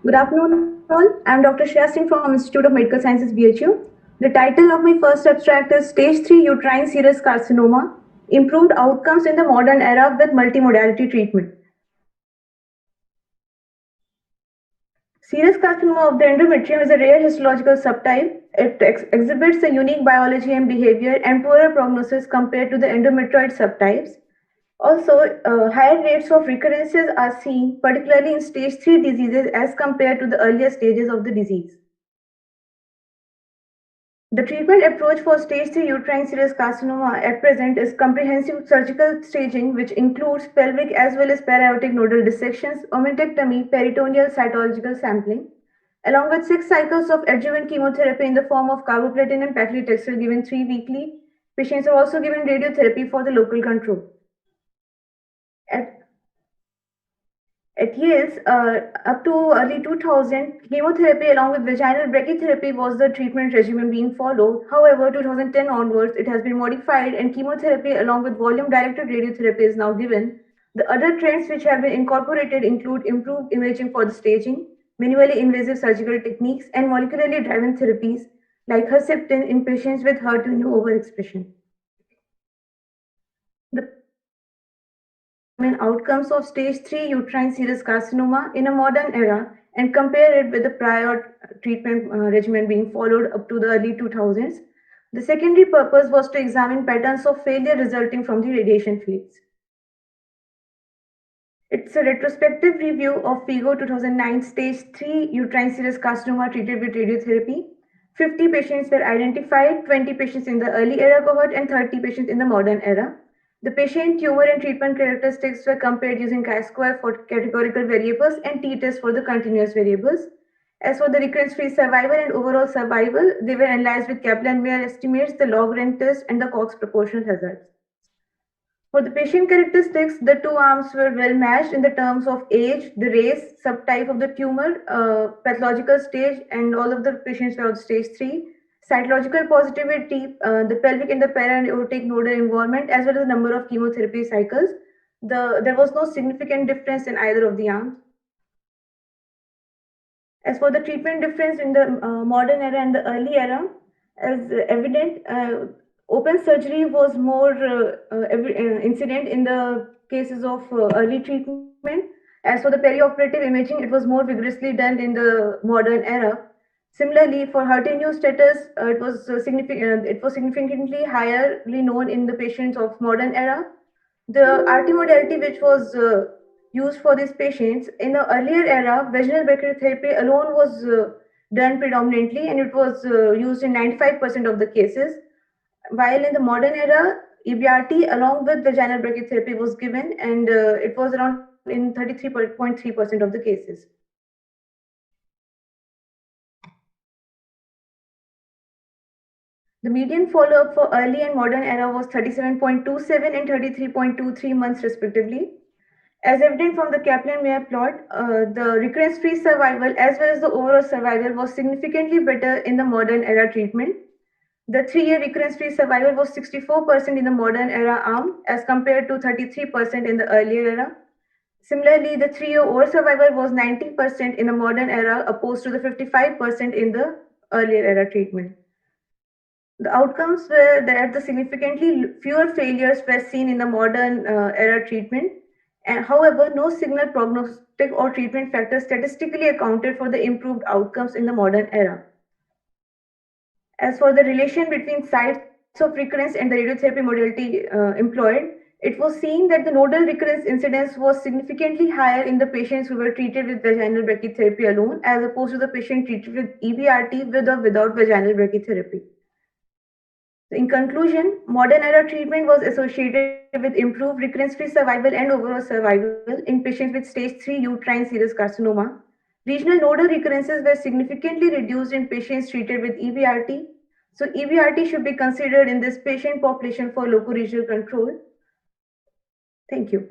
Good afternoon, all. I am Dr. Shreya Singh from Institute of Medical Sciences, BHU. The title of my first abstract is Stage 3 Uterine Serous Carcinoma, Improved Outcomes in the Modern Era with Multimodality Treatment. Serous carcinoma of the endometrium is a rare histological subtype. It exhibits a unique biology and behavior and poorer prognosis compared to the endometrioid subtypes. Also, higher rates of recurrences are seen, particularly in stage 3 diseases as compared to the earlier stages of the disease. The treatment approach for stage 3 uterine serous carcinoma at present is comprehensive surgical staging, which includes pelvic as well as para-aortic nodal dissections, omentectomy, peritoneal cytological sampling, along with 6 cycles of adjuvant chemotherapy in the form of carboplatin and paclitaxel given 3 weekly. Patients are also given radiotherapy for the local control. At Yale's, up to early 2000, chemotherapy along with vaginal brachytherapy was the treatment regimen being followed. However, 2010 onwards, it has been modified and chemotherapy along with volume-directed radiotherapy is now given. The other trends which have been incorporated include improved imaging for the staging, minimally invasive surgical techniques, and molecularly driven therapies like Herceptin in patients with HER2 overexpression. The outcomes of stage 3 uterine serous carcinoma in a modern era and compare it with the prior treatment regimen being followed up to the early 2000s. The secondary purpose was to examine patterns of failure resulting from the radiation fields. It's a retrospective review of FIGO 2009 stage 3 uterine serous carcinoma treated with radiotherapy. 50 patients were identified, 20 patients in the early era cohort and 30 patients in the modern era. The patient tumor and treatment characteristics were compared using chi-square for categorical variables and t-test for the continuous variables. As for the recurrence-free survival and overall survival, they were analyzed with Kaplan-Meier estimates, the log-rank test, and the Cox proportional hazards. For the patient characteristics, the two arms were well matched in the terms of age, the race, subtype of the tumor, pathological stage, and all of the patients were on stage 3. Cytological positivity, the pelvic and the para-aortic nodal involvement, as well as the number of chemotherapy cycles. There was no significant difference in either of the arms. As for the treatment difference in the modern era and the early era, as evident, open surgery was more incident in the cases of early treatment. As for the perioperative imaging, it was more vigorously done in the modern era. Similarly, for HER2 status, it was significantly higherly known in the patients of modern era. The RT modality, which was used for these patients in the earlier era, vaginal brachytherapy alone was done predominantly, and it was used in 95% of the cases. While in the modern era, EBRT along with vaginal brachytherapy was given, and it was around in 33.3% of the cases. The median follow-up for early and modern era was 37.27 and 33.23 months respectively. As evident from the Kaplan-Meier plot, the recurrence-free survival as well as the overall survival was significantly better in the modern era treatment. The 3-year recurrence-free survival was 64% in the modern era arm as compared to 33% in the earlier era. Similarly, the 3-year overall survival was 90% in the modern era opposed to the 55% in the earlier era treatment. The outcomes were that the significantly fewer failures were seen in the modern era treatment, and however, no signal prognostic or treatment factor statistically accounted for the improved outcomes in the modern era. As for the relation between sites of recurrence and the radiotherapy modality employed, it was seen that the nodal recurrence incidence was significantly higher in the patients who were treated with vaginal brachytherapy alone as opposed to the patient treated with EBRT with or without vaginal brachytherapy. In conclusion, modern era treatment was associated with improved recurrence-free survival and overall survival in patients with stage 3 uterine serous carcinoma. Regional nodal recurrences were significantly reduced in patients treated with EBRT. So EBRT should be considered in this patient population for locoregional control. Thank you.